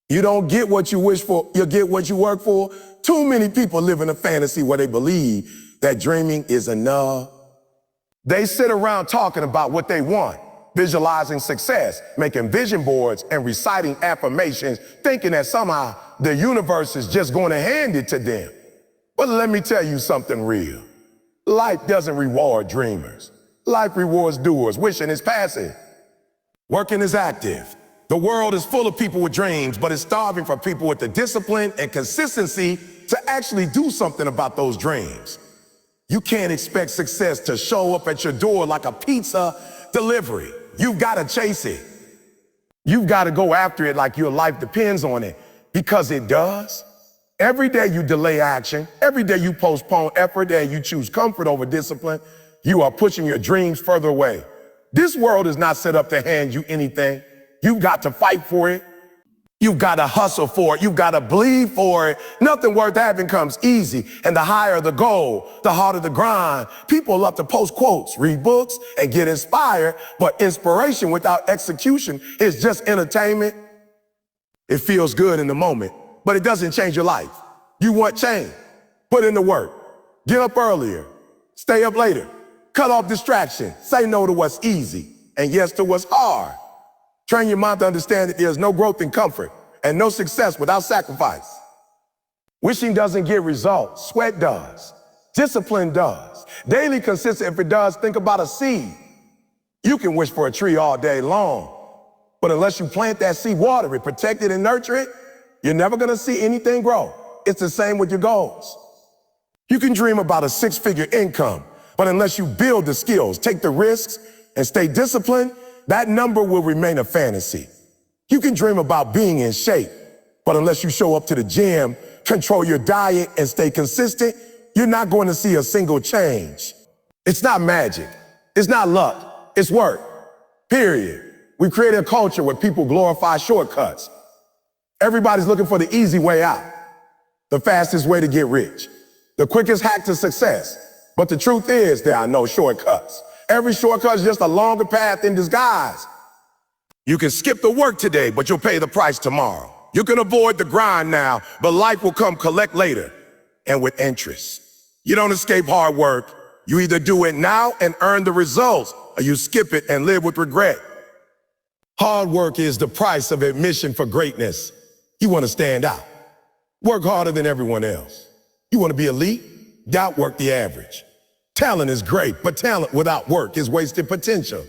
You don't get what you wish for, you get what you work for. Too many people live in a fantasy where they believe that dreaming is enough. They sit around talking about what they want, visualizing success, making vision boards and reciting affirmations, thinking that somehow the universe is just going to hand it to them. But let me tell you something real. Life doesn't reward dreamers. Life rewards doers. Wishing is passive. Working is active. The world is full of people with dreams, but it's starving for people with the discipline and consistency to actually do something about those dreams. You can't expect success to show up at your door like a pizza delivery. You've got to chase it. You've got to go after it like your life depends on it, because it does. Every day you delay action, every day you postpone effort, and you choose comfort over discipline, you are pushing your dreams further away. This world is not set up to hand you anything. You've got to fight for it. You've got to hustle for it. You've got to bleed for it. Nothing worth having comes easy. And the higher the goal, the harder the grind. People love to post quotes, read books, and get inspired. But inspiration without execution is just entertainment. It feels good in the moment, but it doesn't change your life. You want change? Put in the work. Get up earlier. Stay up later. Cut off distraction. Say no to what's easy and yes to what's hard. Train your mind to understand that there's no growth in comfort and no success without sacrifice. Wishing doesn't get results. Sweat does. Discipline does. Daily consistent, if it does, think about a seed. You can wish for a tree all day long, but unless you plant that seed, water it, protect it, and nurture it, you're never gonna see anything grow. It's the same with your goals. You can dream about a six-figure income, but unless you build the skills, take the risks, and stay disciplined, that number will remain a fantasy. You can dream about being in shape, but unless you show up to the gym, control your diet, and stay consistent, you're not going to see a single change. It's not magic. It's not luck. It's work. Period. We created a culture where people glorify shortcuts. Everybody's looking for the easy way out, the fastest way to get rich, the quickest hack to success. But the truth is, there are no shortcuts. Every shortcut is just a longer path in disguise. You can skip the work today, but you'll pay the price tomorrow. You can avoid the grind now, but life will come collect later, and with interest. You don't escape hard work. You either do it now and earn the results, or you skip it and live with regret. Hard work is the price of admission for greatness. You want to stand out. Work harder than everyone else. You want to be elite? Outwork the average. Talent is great, but talent without work is wasted potential.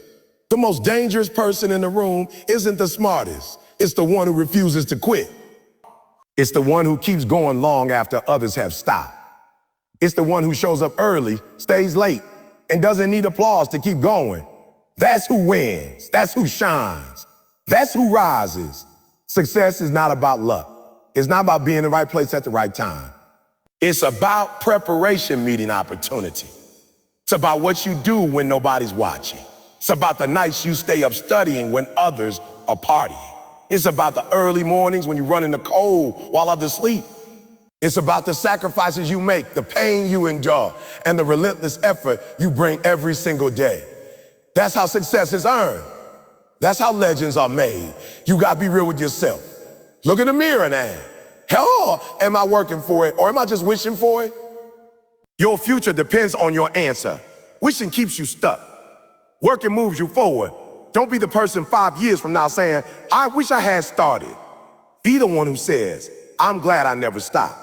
The most dangerous person in the room isn't the smartest. It's the one who refuses to quit. It's the one who keeps going long after others have stopped. It's the one who shows up early, stays late, and doesn't need applause to keep going. That's who wins. That's who shines. That's who rises. Success is not about luck. It's not about being in the right place at the right time. It's about preparation meeting opportunity. It's about what you do when nobody's watching. It's about the nights you stay up studying when others are partying. It's about the early mornings when you run in the cold while others sleep. It's about the sacrifices you make, the pain you endure, and the relentless effort you bring every single day. That's how success is earned. That's how legends are made. You gotta be real with yourself. Look in the mirror now. Hell, am I working for it or am I just wishing for it? Your future depends on your answer. Wishing keeps you stuck. Working moves you forward. Don't be the person 5 years from now saying, I wish I had started. Be the one who says, I'm glad I never stopped.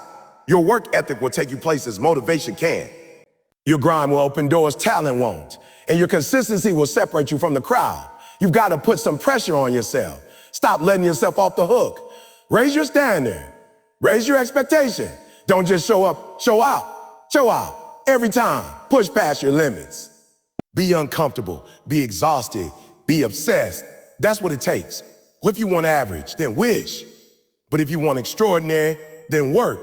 Your work ethic will take you places motivation can. Your grind will open doors talent won't. And your consistency will separate you from the crowd. You've got to put some pressure on yourself. Stop letting yourself off the hook. Raise your standard. Raise your expectation. Don't just show up, show out. Show out every time. Push past your limits. Be uncomfortable, be exhausted, be obsessed. That's what it takes. If you want average, then wish. But if you want extraordinary, then work.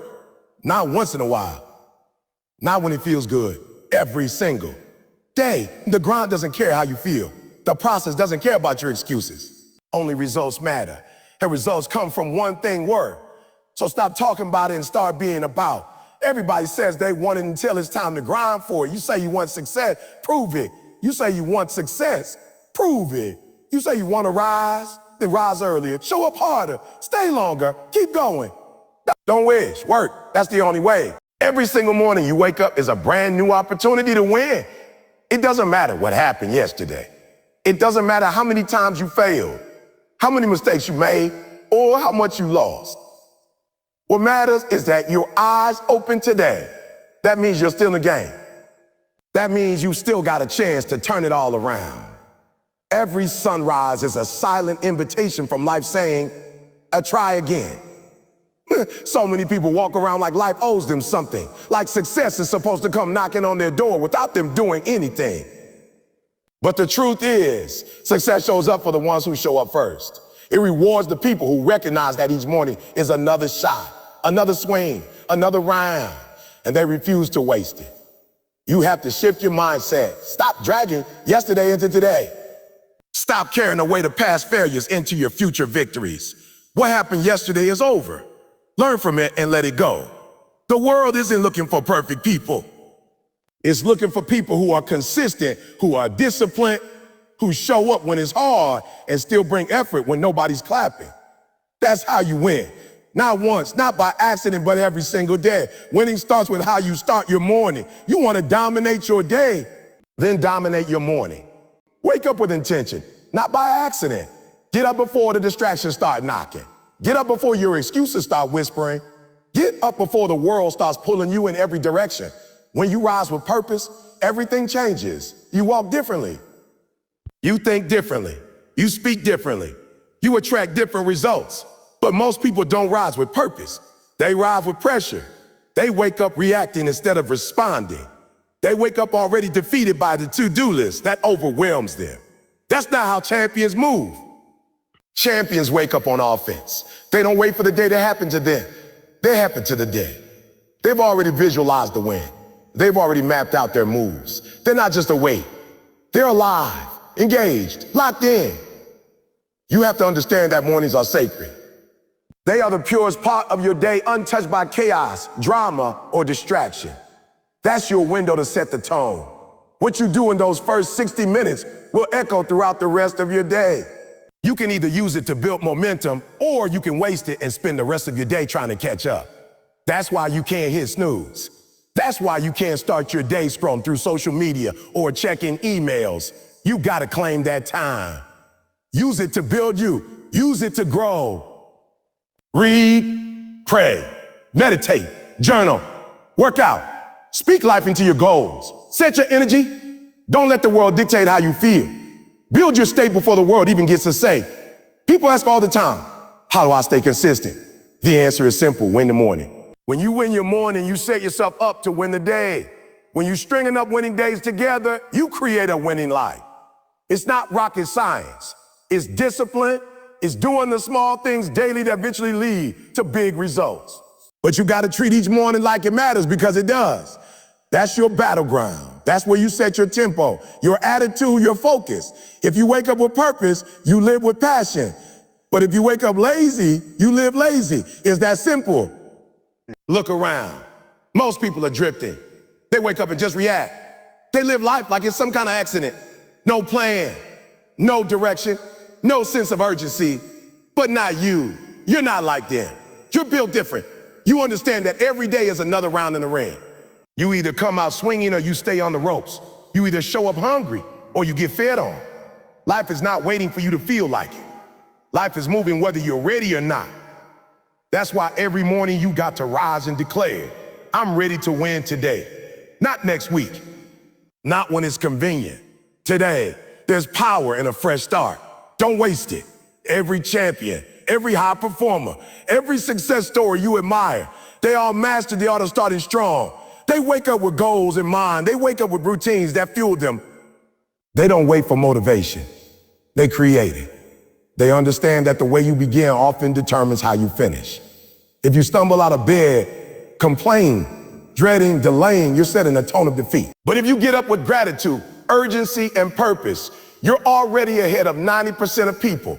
Not once in a while. Not when it feels good. Every single day. The grind doesn't care how you feel. The process doesn't care about your excuses. Only results matter. And results come from one thing, work. So stop talking about it and start being about. Everybody says they want it until it's time to grind for it. You say you want success, prove it. You say you want success, prove it. You say you want to rise, to rise earlier, show up harder, stay longer, keep going. Don't wish, work. That's the only way. Every single morning you wake up is a brand new opportunity to win. It doesn't matter what happened yesterday. It doesn't matter how many times you failed, how many mistakes you made, or how much you lost. What matters is that your eyes open today. That means you're still in the game. That means you still got a chance to turn it all around. Every sunrise is a silent invitation from life saying, try again. So many people walk around like life owes them something, like success is supposed to come knocking on their door without them doing anything. But the truth is, success shows up for the ones who show up first. It rewards the people who recognize that each morning is another shot, another swing, another round, and they refuse to waste it. You have to shift your mindset. Stop dragging yesterday into today. Stop carrying away the past failures into your future victories. What happened yesterday is over. Learn from it and let it go. The world isn't looking for perfect people. It's looking for people who are consistent, who are disciplined, who show up when it's hard and still bring effort when nobody's clapping. That's how you win. Not once, not by accident, but every single day. Winning starts with how you start your morning. You want to dominate your day, then dominate your morning. Wake up with intention, not by accident. Get up before the distractions start knocking. Get up before your excuses start whispering. Get up before the world starts pulling you in every direction. When you rise with purpose, everything changes. You walk differently. You think differently. You speak differently. You attract different results. But most people don't rise with purpose. They rise with pressure. They wake up reacting instead of responding. They wake up already defeated by the to-do list that overwhelms them. That's not how champions move. Champions wake up on offense. They don't wait for the day to happen to them. They happen to the day. They've already visualized the win. They've already mapped out their moves. They're not just awake. They're alive, engaged, locked in. You have to understand that mornings are sacred. They are the purest part of your day, untouched by chaos, drama, or distraction. That's your window to set the tone. What you do in those first 60 minutes will echo throughout the rest of your day. You can either use it to build momentum, or you can waste it and spend the rest of your day trying to catch up. That's why you can't hit snooze. That's why you can't start your day scrolling through social media or checking emails. You gotta claim that time. Use it to build you. Use it to grow. Read, pray, meditate, journal, work out, speak life into your goals. Set your energy. Don't let the world dictate how you feel. Build your state before the world even gets to say. People ask all the time, how do I stay consistent? The answer is simple, win the morning. When you win your morning, you set yourself up to win the day. When you're stringing up winning days together, you create a winning life. It's not rocket science. It's discipline. It's doing the small things daily that eventually lead to big results. But you gotta treat each morning like it matters, because it does. That's your battleground. That's where you set your tempo, your attitude, your focus. If you wake up with purpose, you live with passion. But if you wake up lazy, you live lazy. It's that simple. Look around. Most people are drifting. They wake up and just react. They live life like it's some kind of accident. No plan, no direction, no sense of urgency. But not you. You're not like them. You're built different. You understand that every day is another round in the ring. You either come out swinging or you stay on the ropes. You either show up hungry or you get fed on. Life is not waiting for you to feel like it. Life is moving whether you're ready or not. That's why every morning you got to rise and declare, I'm ready to win today. Not next week. Not when it's convenient. Today, there's power in a fresh start. Don't waste it. Every champion, every high performer, every success story you admire, they all mastered the art of starting strong. They wake up with goals in mind. They wake up with routines that fuel them. They don't wait for motivation. They create it. They understand that the way you begin often determines how you finish. If you stumble out of bed, complain, dreading, delaying, you're setting a tone of defeat. But if you get up with gratitude, urgency, and purpose, you're already ahead of 90% of people.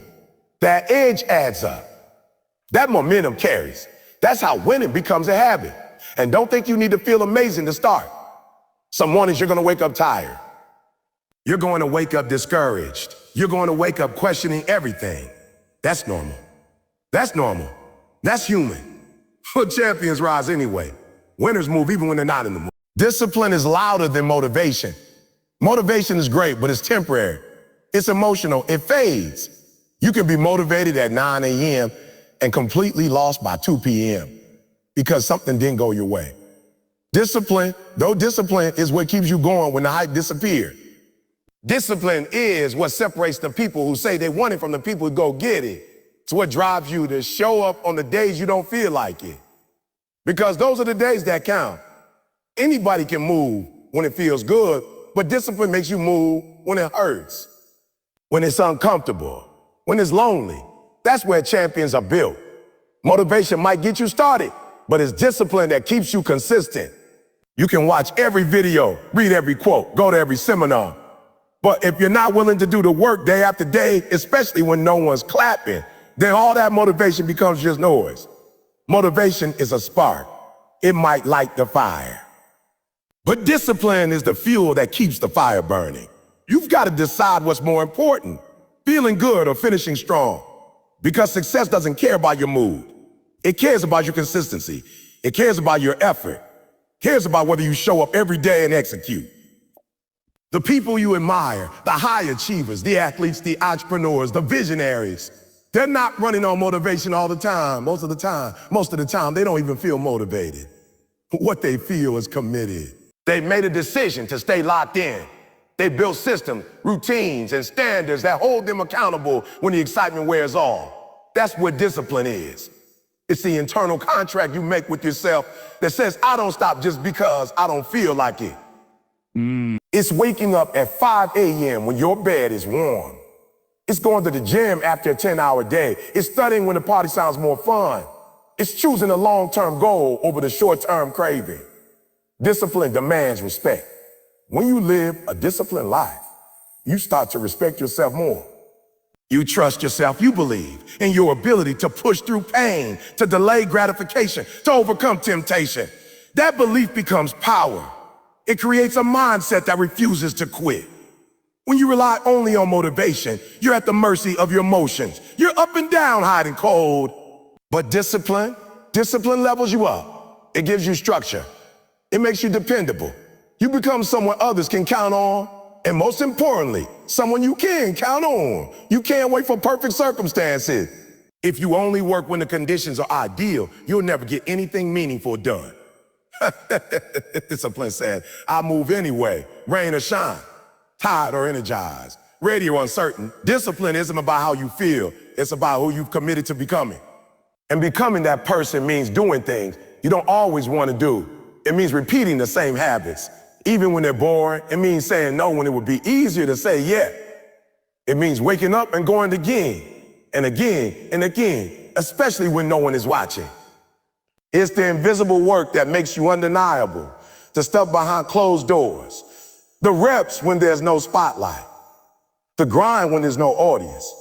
That edge adds up. That momentum carries. That's how winning becomes a habit. And don't think you need to feel amazing to start. Some mornings you're going to wake up tired. You're going to wake up discouraged. You're going to wake up questioning everything. That's normal. That's normal. That's human. But champions rise anyway. Winners move even when they're not in the mood. Discipline is louder than motivation. Motivation is great, but it's temporary. It's emotional. It fades. You can be motivated at 9 a.m. and completely lost by 2 p.m. because something didn't go your way. Discipline is what keeps you going when the hype disappears. Discipline is what separates the people who say they want it from the people who go get it. It's what drives you to show up on the days you don't feel like it. Because those are the days that count. Anybody can move when it feels good, but discipline makes you move when it hurts, when it's uncomfortable, when it's lonely. That's where champions are built. Motivation might get you started, but it's discipline that keeps you consistent. You can watch every video, read every quote, go to every seminar. But if you're not willing to do the work day after day, especially when no one's clapping, then all that motivation becomes just noise. Motivation is a spark. It might light the fire. But discipline is the fuel that keeps the fire burning. You've got to decide what's more important, feeling good or finishing strong. Because success doesn't care about your mood. It cares about your consistency. It cares about your effort. It cares about whether you show up every day and execute. The people you admire, the high achievers, the athletes, the entrepreneurs, the visionaries, they're not running on motivation all the time. Most of the time, they don't even feel motivated. What they feel is committed. They made a decision to stay locked in. They built systems, routines, and standards that hold them accountable when the excitement wears off. That's what discipline is. It's the internal contract you make with yourself that says, I don't stop just because I don't feel like it. It's waking up at 5 a.m. when your bed is warm. It's going to the gym after a 10-hour day. It's studying when the party sounds more fun. It's choosing a long-term goal over the short-term craving. Discipline demands respect. When you live a disciplined life, you start to respect yourself more. You trust yourself. You believe in your ability to push through pain, to delay gratification, to overcome temptation. That belief becomes power. It creates a mindset that refuses to quit. When you rely only on motivation, you're at the mercy of your emotions. You're up and down, hot and cold. But discipline levels you up. It gives you structure. It makes you dependable. You become someone others can count on. And most importantly, someone you can count on. You can't wait for perfect circumstances. If you only work when the conditions are ideal, you'll never get anything meaningful done. Discipline said, I move anyway, rain or shine, tired or energized, ready or uncertain. Discipline isn't about how you feel. It's about who you've committed to becoming. And becoming that person means doing things you don't always want to do. It means repeating the same habits, even when they're boring. It means saying no when it would be easier to say yeah. It means waking up and going again and again and again, especially when no one is watching. It's the invisible work that makes you undeniable, the stuff behind closed doors, the reps when there's no spotlight, the grind when there's no audience.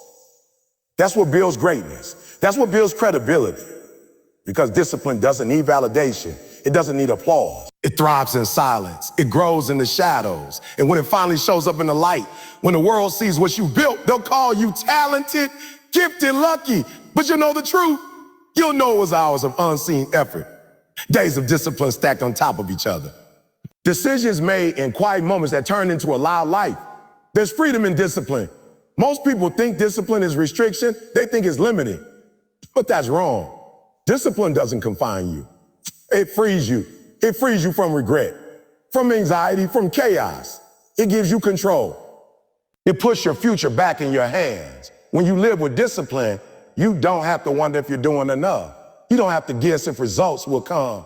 That's what builds greatness. That's what builds credibility. Because discipline doesn't need validation. It doesn't need applause. It thrives in silence. It grows in the shadows. And when it finally shows up in the light, when the world sees what you built, they'll call you talented, gifted, lucky. But you know the truth. You'll know it was hours of unseen effort, days of discipline stacked on top of each other. Decisions made in quiet moments that turn into a loud life. There's freedom in discipline. Most people think discipline is restriction. They think it's limiting. But that's wrong. Discipline doesn't confine you. It frees you. It frees you from regret, from anxiety, from chaos. It gives you control. It puts your future back in your hands. When you live with discipline, you don't have to wonder if you're doing enough. You don't have to guess if results will come.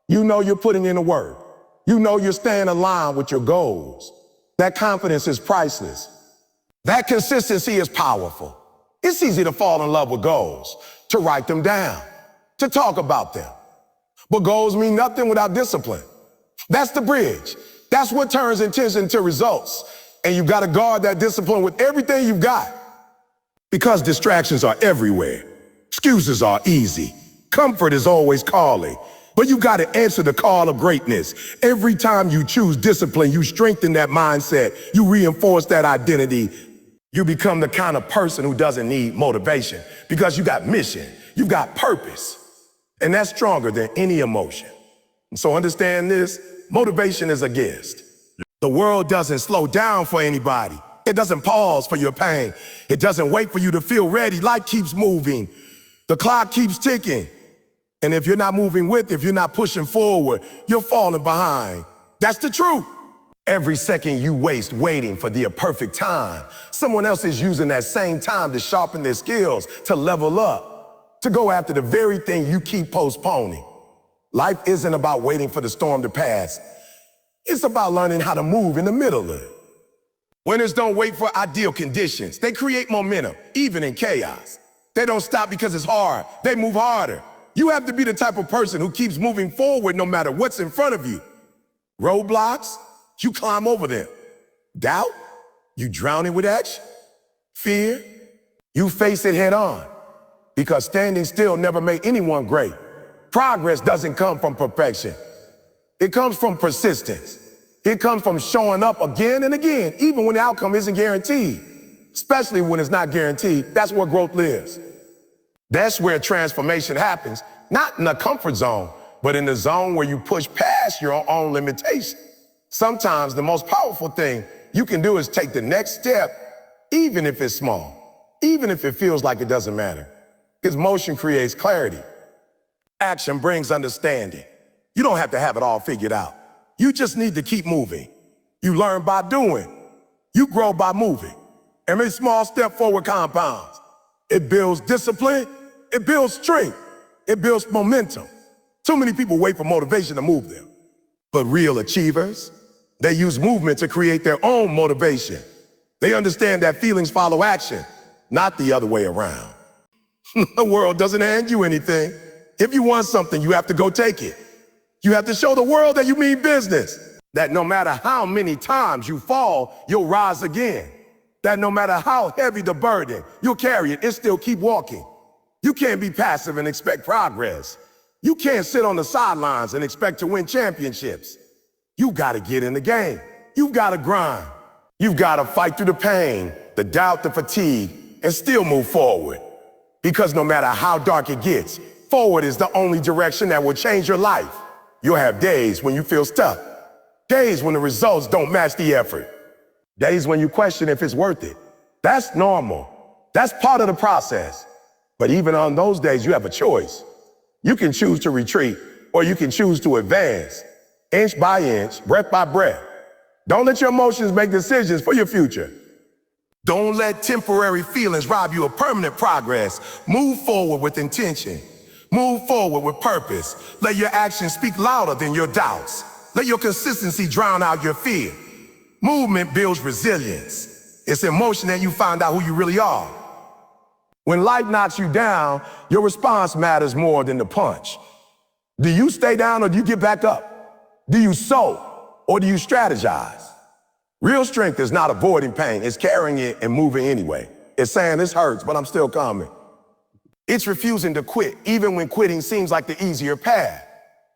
You know you're putting in the work. You know you're staying aligned with your goals. That confidence is priceless. That consistency is powerful. It's easy to fall in love with goals, to write them down, to talk about them. But goals mean nothing without discipline. That's the bridge. That's what turns intention into results. And you got to guard that discipline with everything you've got. Because distractions are everywhere. Excuses are easy. Comfort is always calling. But you got to answer the call of greatness. Every time you choose discipline, you strengthen that mindset. You reinforce that identity. You become the kind of person who doesn't need motivation because you got mission, you got purpose, and that's stronger than any emotion. And so understand this, motivation is a gift. The world doesn't slow down for anybody. It doesn't pause for your pain. It doesn't wait for you to feel ready. Life keeps moving. The clock keeps ticking. And if you're not moving with, if you're not pushing forward, you're falling behind. That's the truth. Every second you waste waiting for the perfect time, someone else is using that same time to sharpen their skills, to level up, to go after the very thing you keep postponing. Life isn't about waiting for the storm to pass. It's about learning how to move in the middle of it. Winners don't wait for ideal conditions. They create momentum, even in chaos. They don't stop because it's hard. They move harder. You have to be the type of person who keeps moving forward no matter what's in front of you. Roadblocks, you climb over them. Doubt, you drown it with action. Fear, you face it head on. Because standing still never made anyone great. Progress doesn't come from perfection. It comes from persistence. It comes from showing up again and again, even when the outcome isn't guaranteed. Especially when it's not guaranteed, that's where growth lives. That's where transformation happens, not in a comfort zone, but in the zone where you push past your own limitation. Sometimes the most powerful thing you can do is take the next step, even if it's small, even if it feels like it doesn't matter. Because motion creates clarity. Action brings understanding. You don't have to have it all figured out. You just need to keep moving. You learn by doing. You grow by moving. Every small step forward compounds. It builds discipline. It builds strength. It builds momentum. Too many people wait for motivation to move them. But real achievers, they use movement to create their own motivation. They understand that feelings follow action, not the other way around. The world doesn't hand you anything. If you want something, you have to go take it. You have to show the world that you mean business. That no matter how many times you fall, you'll rise again. That no matter how heavy the burden, you'll carry it and still keep walking. You can't be passive and expect progress. You can't sit on the sidelines and expect to win championships. You gotta get in the game. You've gotta grind. You've gotta fight through the pain, the doubt, the fatigue, and still move forward. Because no matter how dark it gets, forward is the only direction that will change your life. You'll have days when you feel stuck. Days when the results don't match the effort. Days when you question if it's worth it. That's normal. That's part of the process. But even on those days, you have a choice. You can choose to retreat, or you can choose to advance, inch by inch, breath by breath. Don't let your emotions make decisions for your future. Don't let temporary feelings rob you of permanent progress. Move forward with intention. Move forward with purpose. Let your actions speak louder than your doubts. Let your consistency drown out your fear. Movement builds resilience. It's in motion that you find out who you really are. When life knocks you down, your response matters more than the punch. Do you stay down or do you get back up? Do you sow or do you strategize? Real strength is not avoiding pain. It's carrying it and moving anyway. It's saying this hurts, but I'm still coming. It's refusing to quit, even when quitting seems like the easier path.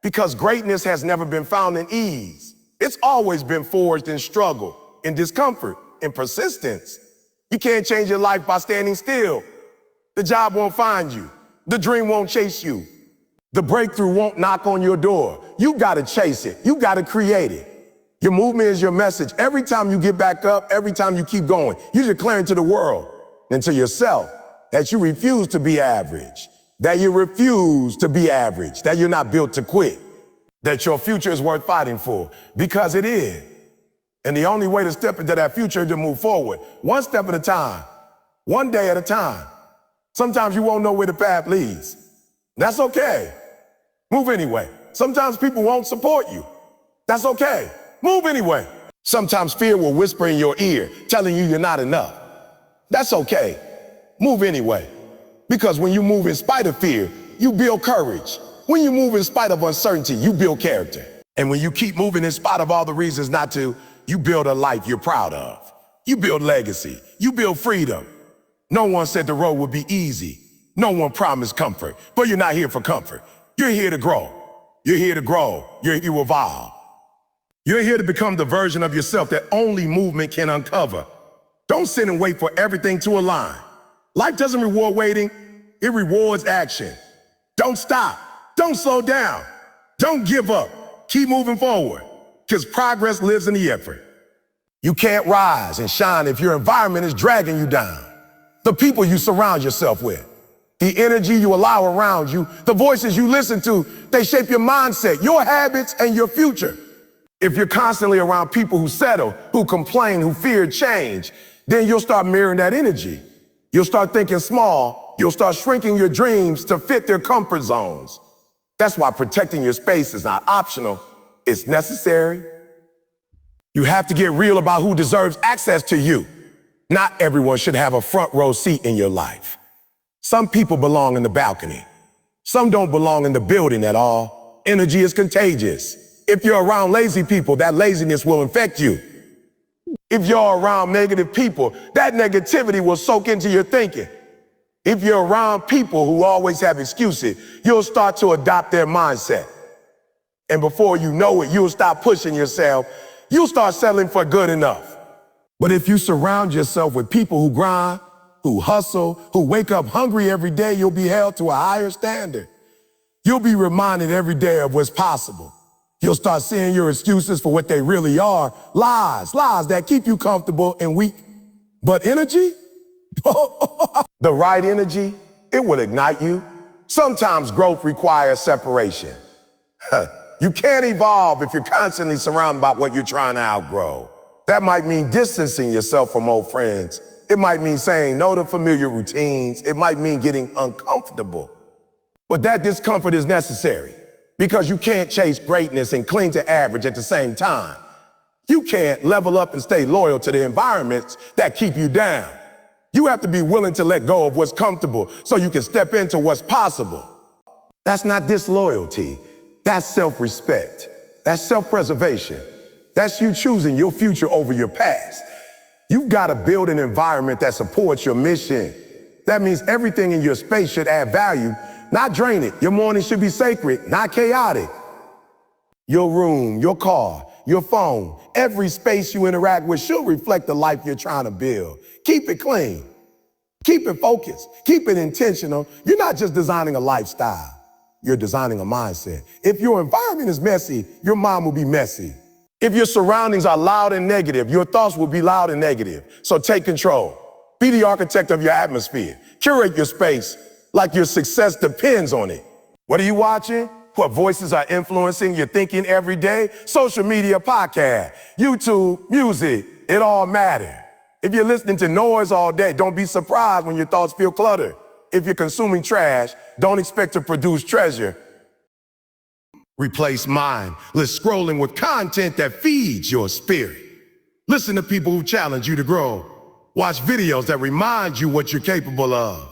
Because greatness has never been found in ease. It's always been forged in struggle, in discomfort, in persistence. You can't change your life by standing still. The job won't find you. The dream won't chase you. The breakthrough won't knock on your door. You gotta chase it. You gotta create it. Your movement is your message. Every time you get back up, every time you keep going, you're declaring to the world and to yourself that you refuse to be average, that you refuse to be average, that you're not built to quit, that your future is worth fighting for, because it is. And the only way to step into that future is to move forward, one step at a time, one day at a time. Sometimes you won't know where the path leads. That's okay. Move anyway. Sometimes people won't support you. That's okay. Move anyway. Sometimes fear will whisper in your ear, telling you you're not enough. That's okay. Move anyway. Because when you move in spite of fear, you build courage. When you move in spite of uncertainty, you build character. And when you keep moving in spite of all the reasons not to, you build a life you're proud of. You build legacy. You build freedom. No one said the road would be easy. No one promised comfort. But you're not here for comfort. You're here to grow. You're here to grow. You're here to evolve. You're here to become the version of yourself that only movement can uncover. Don't sit and wait for everything to align. Life doesn't reward waiting, it rewards action. Don't stop. Don't slow down. Don't give up. Keep moving forward, because progress lives in the effort. You can't rise and shine if your environment is dragging you down. The people you surround yourself with, the energy you allow around you, the voices you listen to, they shape your mindset, your habits, and your future. If you're constantly around people who settle, who complain, who fear change, then you'll start mirroring that energy. You'll start thinking small. You'll start shrinking your dreams to fit their comfort zones. That's why protecting your space is not optional, it's necessary. You have to get real about who deserves access to you. Not everyone should have a front row seat in your life. Some people belong in the balcony. Some don't belong in the building at all. Energy is contagious. If you're around lazy people, that laziness will infect you. If you're around negative people, that negativity will soak into your thinking. If you're around people who always have excuses, you'll start to adopt their mindset. And before you know it, you'll stop pushing yourself. You'll start settling for good enough. But if you surround yourself with people who grind, who hustle, who wake up hungry every day, you'll be held to a higher standard. You'll be reminded every day of what's possible. You'll start seeing your excuses for what they really are. Lies that keep you comfortable and weak. But energy? The right energy, it will ignite you. Sometimes growth requires separation. You can't evolve if you're constantly surrounded by what you're trying to outgrow. That might mean distancing yourself from old friends. It might mean saying no to familiar routines. It might mean getting uncomfortable. But that discomfort is necessary, because you can't chase greatness and cling to average at the same time. You can't level up and stay loyal to the environments that keep you down. You have to be willing to let go of what's comfortable so you can step into what's possible. That's not disloyalty. That's self-respect. That's self-preservation. That's you choosing your future over your past. You've got to build an environment that supports your mission. That means everything in your space should add value, not drain it. Your morning should be sacred, not chaotic. Your room, your car, your phone, every space you interact with should reflect the life you're trying to build. Keep it clean. Keep it focused. Keep it intentional. You're not just designing a lifestyle. You're designing a mindset. If your environment is messy, your mind will be messy. If your surroundings are loud and negative, your thoughts will be loud and negative. So take control. Be the architect of your atmosphere. Curate your space like your success depends on it. What are you watching? What voices are influencing your thinking every day? Social media, podcast, YouTube, music, it all matters. If you're listening to noise all day, don't be surprised when your thoughts feel cluttered. If you're consuming trash, don't expect to produce treasure. Replace mindless scrolling with content that feeds your spirit. Listen to people who challenge you to grow. Watch videos that remind you what you're capable of.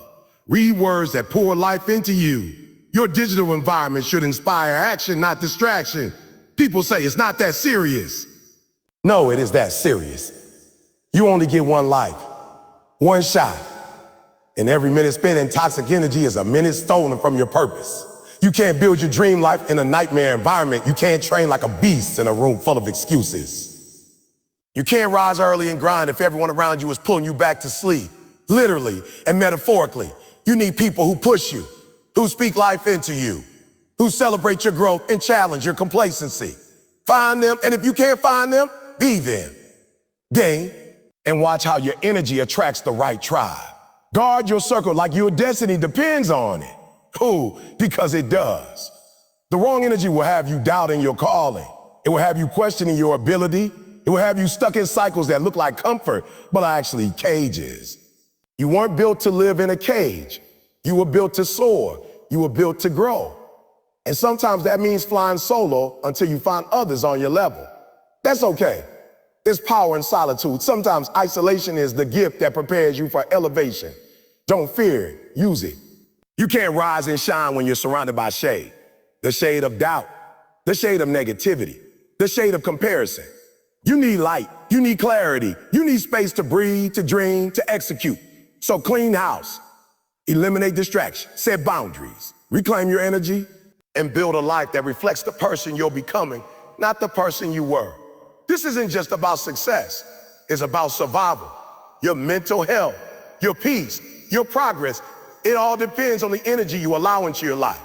Read words that pour life into you. Your digital environment should inspire action, not distraction. People say it's not that serious. No, it is that serious. You only get one life, one shot. And every minute spent in toxic energy is a minute stolen from your purpose. You can't build your dream life in a nightmare environment. You can't train like a beast in a room full of excuses. You can't rise early and grind if everyone around you is pulling you back to sleep, literally and metaphorically. You need people who push you, who speak life into you, who celebrate your growth and challenge your complacency. Find them, and if you can't find them, be them. Gain, and watch how your energy attracts the right tribe. Guard your circle like your destiny depends on it. Who? Because it does. The wrong energy will have you doubting your calling. It will have you questioning your ability. It will have you stuck in cycles that look like comfort, but are actually cages. You weren't built to live in a cage. You were built to soar. You were built to grow. And sometimes that means flying solo until you find others on your level. That's okay. There's power in solitude. Sometimes isolation is the gift that prepares you for elevation. Don't fear it. Use it. You can't rise and shine when you're surrounded by shade. The shade of doubt, the shade of negativity, the shade of comparison. You need light. You need clarity. You need space to breathe, to dream, to execute. So clean house. Eliminate distraction. Set boundaries. Reclaim your energy and build a life that reflects the person you're becoming, not the person you were. This isn't just about success. It's about survival. your mental health, your peace, your progress. It all depends on the energy you allow into your life.